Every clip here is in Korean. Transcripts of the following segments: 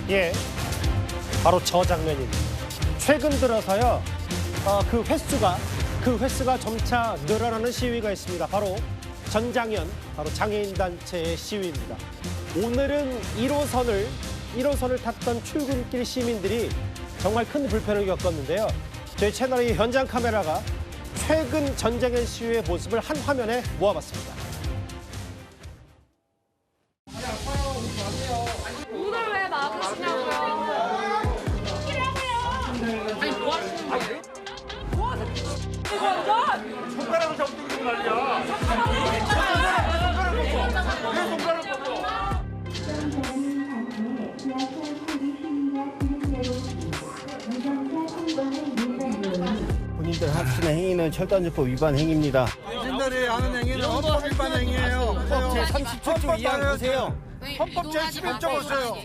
예, 바로 저 장면입니다. 최근 들어서요, 그 횟수가 점차 늘어나는 시위가 있습니다. 바로 전장현, 바로 장애인 단체의 시위입니다. 오늘은 1호선을 탔던 출근길 시민들이 정말 큰 불편을 겪었는데요. 저희 채널의 현장 카메라가 최근 전장현 시위의 모습을 한 화면에 모아봤습니다. 문을 왜 막으시냐고요? 아니 뭐 하시는 거예요? 뭐 하세요? 손가락을 잡고 있는 말이야. 손가락 잡고. 본인들 하시는 행위는 철도안전법 위반 행위입니다. 본인들이 하는 행위는 헌법 위반 행위예요. 헌법 제37조 2항 보세요. 헌법 제11조 보세요.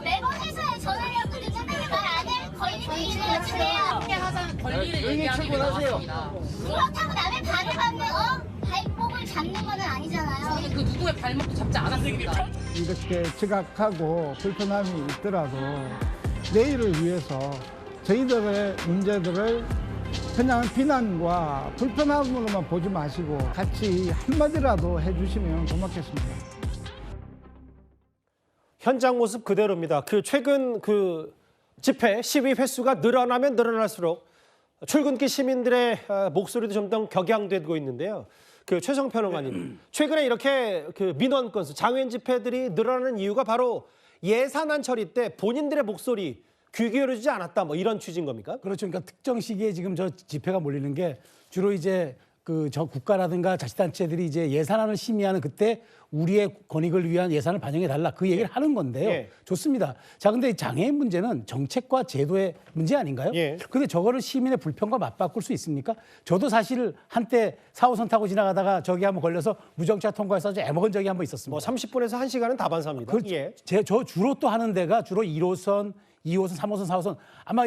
매번 회사에 전화를 하고 늦었다는 말 안 해? 권리를 있는 것 같은데요. 하자는 권리를 얘기하는 게 맞습니다. 그렇다고 남의 발을 밟는 발목을 잡는 건 아니잖아요. 저는 그 누구의 발목도 잡지 않았습니다. 이렇게 지각하고 불편함이 있더라도 내일을 위해서 저희들의 문제들을 그냥 비난과 불편함으로만 보지 마시고 같이 한마디라도 해주시면 고맙겠습니다. 현장 모습 그대로입니다. 최근 집회 시위 횟수가 늘어나면 늘어날수록 출근길 시민들의 목소리도 좀 더 격양되고 있는데요. 최성 평론가님, 최근에 이렇게 민원 건수, 장애인 집회들이 늘어나는 이유가 바로 예산안 처리 때 본인들의 목소리 귀 기울여주지 않았다, 뭐 이런 취지인 겁니까? 그렇죠. 그러니까 특정 시기에 지금 저 집회가 몰리는 게 주로 이제 저 국가라든가 자치단체들이 이제 예산안을 심의하는 그때 우리의 권익을 위한 예산을 반영해 달라 그 얘기를 하는 건데요. 예. 좋습니다. 자, 근데 장애인 문제는 정책과 제도의 문제 아닌가요? 예. 근데 저거를 시민의 불편과 맞바꿀 수 있습니까? 저도 사실 한때 4호선 타고 지나가다가 저기 한번 걸려서 무정차 통과해서 아주 애먹은 적이 한번 있었습니다. 뭐 30분에서 1시간은 다반사입니다. 그렇죠. 예. 저 주로 또 하는 데가 주로 1호선, 2호선, 3호선, 4호선 아마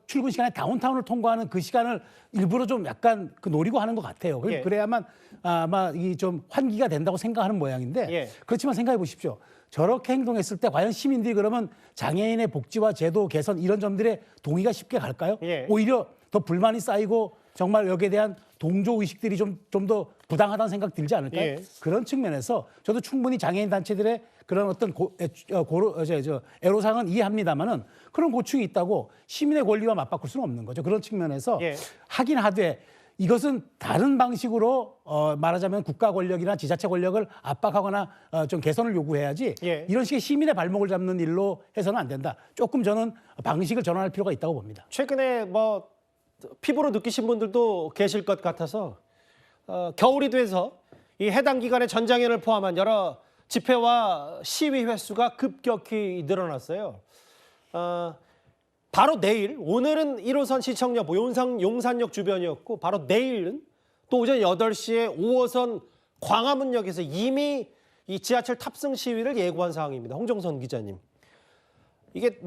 출근 시간에 다운타운을 통과하는 그 시간을 일부러 좀 약간 노리고 하는 것 같아요. 예. 그래야만 아마 좀 환기가 된다고 생각하는 모양인데 예. 그렇지만 생각해 보십시오. 저렇게 행동했을 때 과연 시민들이 그러면 장애인의 복지와 제도 개선 이런 점들에 동의가 쉽게 갈까요? 예. 오히려 더 불만이 쌓이고 정말 여기에 대한 동조 의식들이 좀 더 부당하다는 생각 들지 않을까요? 예. 그런 측면에서 저도 충분히 장애인 단체들의 그런 어떤 애로사항은 이해합니다만은 그런 고충이 있다고 시민의 권리와 맞바꿀 수는 없는 거죠. 그런 측면에서 예. 하긴 하되 이것은 다른 방식으로 말하자면 국가 권력이나 지자체 권력을 압박하거나 좀 개선을 요구해야지 예. 이런 식의 시민의 발목을 잡는 일로 해서는 안 된다. 조금 저는 방식을 전환할 필요가 있다고 봅니다. 최근에 피부로 느끼신 분들도 계실 것 같아서 겨울이 돼서 이 해당 기간의 전장현을 포함한 여러 집회와 시위 횟수가 급격히 늘어났어요. 바로 내일, 오늘은 1호선 시청역, 용산역 주변이었고 바로 내일은 또 오전 8시에 5호선 광화문역에서 이미 이 지하철 탑승 시위를 예고한 상황입니다. 홍정선 기자님. 이게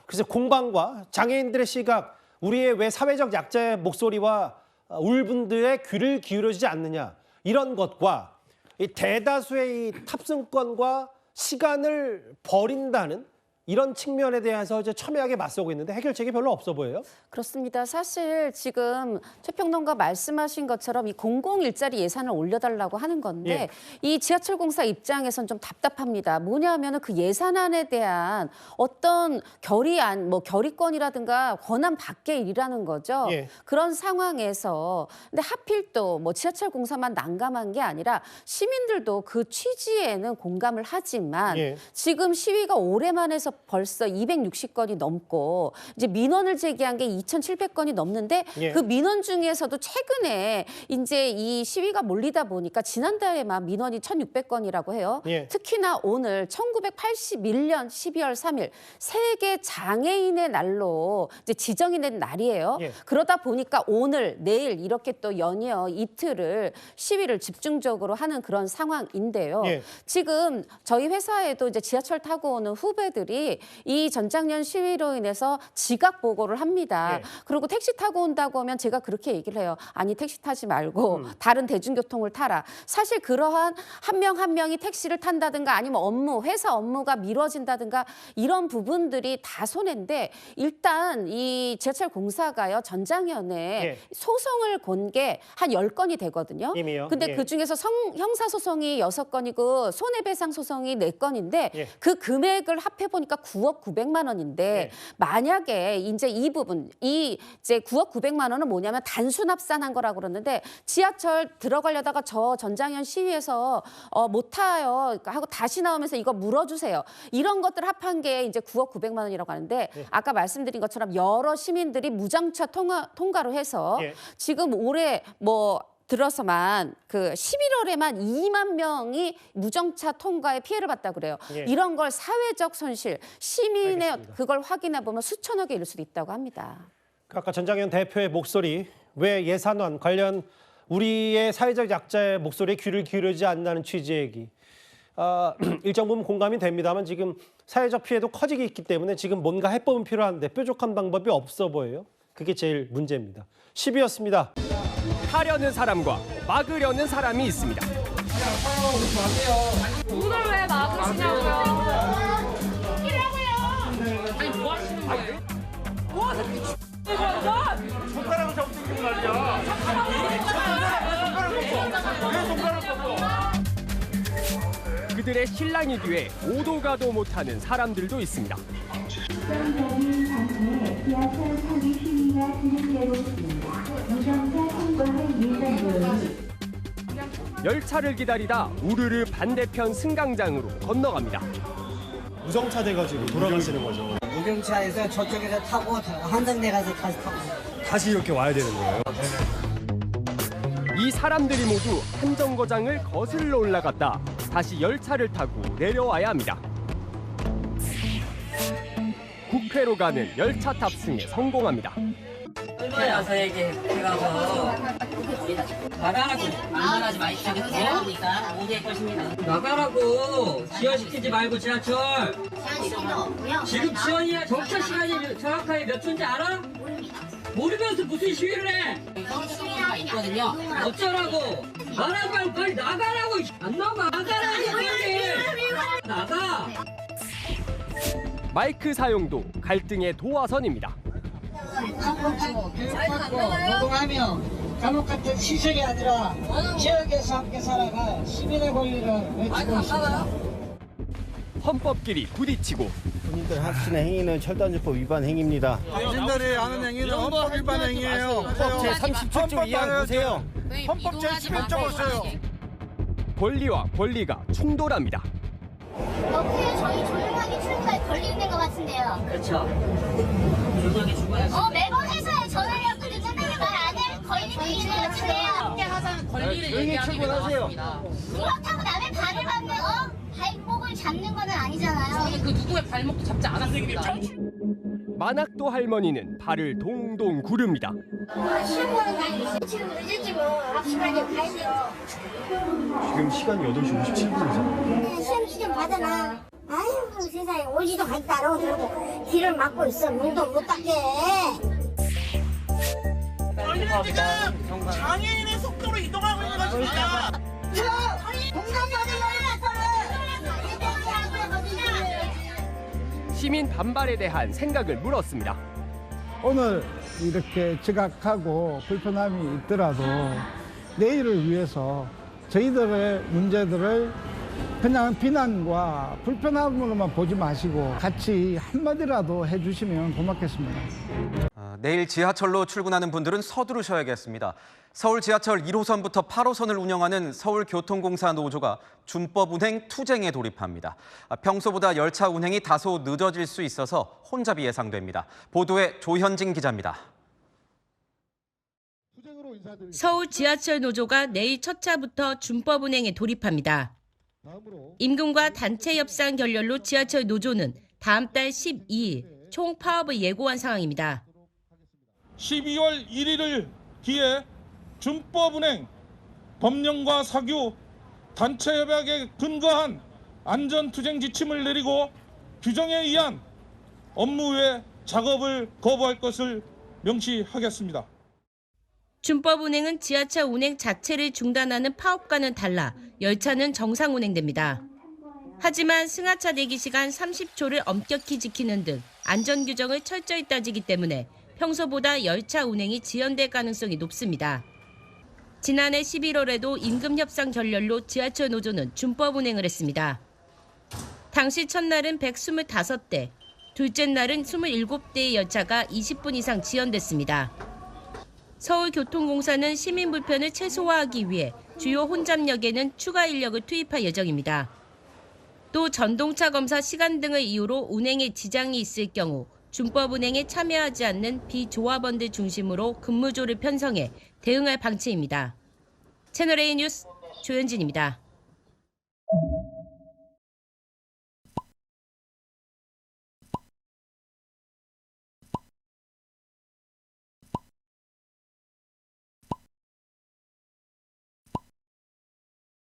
글쎄 공방과 장애인들의 시각, 우리의 왜 사회적 약자의 목소리와 울분들의 귀를 기울여주지 않느냐 이런 것과 이 대다수의 이 탑승권과 시간을 버린다는 이런 측면에 대해서 이제 첨예하게 맞서고 있는데 해결책이 별로 없어 보여요. 그렇습니다. 사실 지금 최 평론가 말씀하신 것처럼 이 공공 일자리 예산을 올려달라고 하는 건데 예. 이 지하철공사 입장에선 좀 답답합니다. 뭐냐면은 그 예산안에 대한 어떤 결의안, 결의권이라든가 권한 밖의 일이라는 거죠. 예. 그런 상황에서 근데 하필 또 지하철공사만 난감한 게 아니라 시민들도 그 취지에는 공감을 하지만 예. 지금 시위가 올해만해서 벌써 260건이 넘고 이제 민원을 제기한 게 2,700건이 넘는데 예. 그 민원 중에서도 최근에 이제 이 시위가 몰리다 보니까 지난달에만 민원이 1,600건이라고 해요. 예. 특히나 오늘 1981년 12월 3일 세계 장애인의 날로 이제 지정이 된 날이에요. 예. 그러다 보니까 오늘, 내일 이렇게 또 연이어 이틀을 시위를 집중적으로 하는 그런 상황인데요. 예. 지금 저희 회사에도 이제 지하철 타고 오는 후배들이 분들이 이 전장년 시위로 인해서 지각 보고를 합니다. 예. 그리고 택시 타고 온다고 하면 제가 그렇게 얘기를 해요. 아니 택시 타지 말고 다른 대중교통을 타라. 사실 그러한 한 명 한 명이 택시를 탄다든가 아니면 회사 업무가 미뤄진다든가 이런 부분들이 다 손해인데 일단 이 지하철 공사가요 전장년에 예. 소송을 건 게 한 10건이 되거든요. 이미요? 근데 예. 그중에서 형사소송이 6건이고 손해배상 소송이 4건인데 예. 그 금액을 합해보니까 9억 900만 원인데 예. 만약에 이제 이 부분, 이제 9억 900만 원은 뭐냐면 단순 합산한 거라고 그러는데 지하철 들어가려다가 저 전장현 시위에서 못 타요 하고 다시 나오면서 이거 물어주세요. 이런 것들 합한 게 이제 9억 900만 원이라고 하는데 아까 말씀드린 것처럼 여러 시민들이 무정차 통과로 해서 예. 지금 올해 들어서만 그 11월에만 2만 명이 무정차 통과에 피해를 봤다고 그래요. 예. 이런 걸 사회적 손실, 시민의 알겠습니다. 그걸 확인해 보면 수천억에 이를 수도 있다고 합니다. 아까 전장현 대표의 목소리, 왜 예산안 관련 우리의 사회적 약자의 목소리에 귀를 기울이지 않는다는 취지의 얘기. 일정 부분 공감이 됩니다만 지금 사회적 피해도 커지기 있기 때문에 지금 뭔가 해법은 필요한데 뾰족한 방법이 없어 보여요. 그게 제일 문제입니다. 10위였습니다. 하려는 사람과 막으려는 사람이 있습니다. 문을 왜 막으시냐고요? 아니 뭐 하시는 거예요? 손가락을 잡고 있는 말이야. 왜 손가락을 뻗어? 그들의 신랑이 뒤에 오도 가도 못하는 사람들도 있습니다. 열차를 기다리다 우르르 반대편 승강장으로 건너갑니다. 무정차 돼가지고 돌아가시는 거죠. 무경차에서 저쪽에서 타고 한정대 가서 다시 타고 다시 이렇게 와야 되는 거예요. 이 사람들이 모두 한 정거장을 거슬러 올라갔다 다시 열차를 타고 내려와야 합니다. 국회로 가는 열차 탑승에 성공합니다. 와서 해가서 나가라고 만만하지 마십시오. 그러니까 모두의 것입니다. 나가라고 지연시키지 말고 지하철 시간도 없고요. 지금 지연이야 정차 시간이 정확하게 몇 초인지 알아? 모르면서 무슨 시위를 해? 시위가 있거든요. 어쩌라고 말하면 빨리 나가라고 안 나가 나가라고 빨리 나가. 마이크 사용도 갈등의 도화선입니다. 교육받고 노동하며 감옥 같은 시설이 아니라 지역에서 함께 살아가 시민의 권리를 외치고 있습니다. 헌법끼리 부딪히고 본인들 하시는 행위는 철도안전법 위반 행위입니다. 당신들이 하는 행위는 헌법 위반 행위예요. 헌법 제37조 2항 보세요. 헌법 제11조 보세요. 권리와 권리가 충돌합니다. 그냥 저희 조용하게 출근할 권리 있는 것 같은데요. 그렇죠. 조용하게 출근하시 매번 회사에 전화를 하고 늦는다는 말 안 할 권리도 있는 것 같은데요. 함께 하자는 권리를 얘기하는 게 나왔습니다. 그렇다고 남의 발을 밟는 발목을 잡는 건 아니잖아요. 저는 그 누구의 발목도 잡지 않았습니다. 만학도 할머니는 발을 동동 구릅니다. 시험 보는 날 지금 늦었지 뭐. 확실하게 가야죠. 지금 시간이 8시 57분이잖아요. 시험 시험 받아놔. 아유 세상에 오지도 않다 않아 들고 뒤를 막고 있어. 문도 못 닫게. 저희는 지금 장애인의 속도로 이동하고 있는 것입니다. 공산이 어디 시민 반발에 대한 생각을 물었습니다. 오늘 이렇게 지각하고 불편함이 있더라도 내일을 위해서 저희들의 문제들을 그냥 비난과 불편함으로만 보지 마시고 같이 한마디라도 해주시면 고맙겠습니다. 내일 지하철로 출근하는 분들은 서두르셔야겠습니다. 서울 지하철 1호선부터 8호선을 운영하는 서울교통공사 노조가 준법 운행 투쟁에 돌입합니다. 평소보다 열차 운행이 다소 늦어질 수 있어서 혼잡이 예상됩니다. 보도에 조현진 기자입니다. 서울 지하철 노조가 내일 첫 차부터 준법 운행에 돌입합니다. 임금과 단체 협상 결렬로 지하철 노조는 다음 달 12일 총 파업을 예고한 상황입니다. 12월 1일을 기해 준법 운행, 법령과 사규, 단체 협약에 근거한 안전투쟁 지침을 내리고 규정에 의한 업무 외 작업을 거부할 것을 명시하겠습니다. 준법 운행은 지하철 운행 자체를 중단하는 파업과는 달라 열차는 정상 운행됩니다. 하지만 승하차 대기 시간 30초를 엄격히 지키는 등 안전 규정을 철저히 따지기 때문에 평소보다 열차 운행이 지연될 가능성이 높습니다. 지난해 11월에도 임금 협상 결렬로 지하철 노조는 준법 운행을 했습니다. 당시 첫날은 125대, 둘째 날은 27대의 열차가 20분 이상 지연됐습니다. 서울교통공사는 시민 불편을 최소화하기 위해 주요 혼잡역에는 추가 인력을 투입할 예정입니다. 또 전동차 검사 시간 등을 이유로 운행에 지장이 있을 경우 준법 운행에 참여하지 않는 비조합원들 중심으로 근무조를 편성해 대응할 방침입니다. 채널A 뉴스 조현진입니다.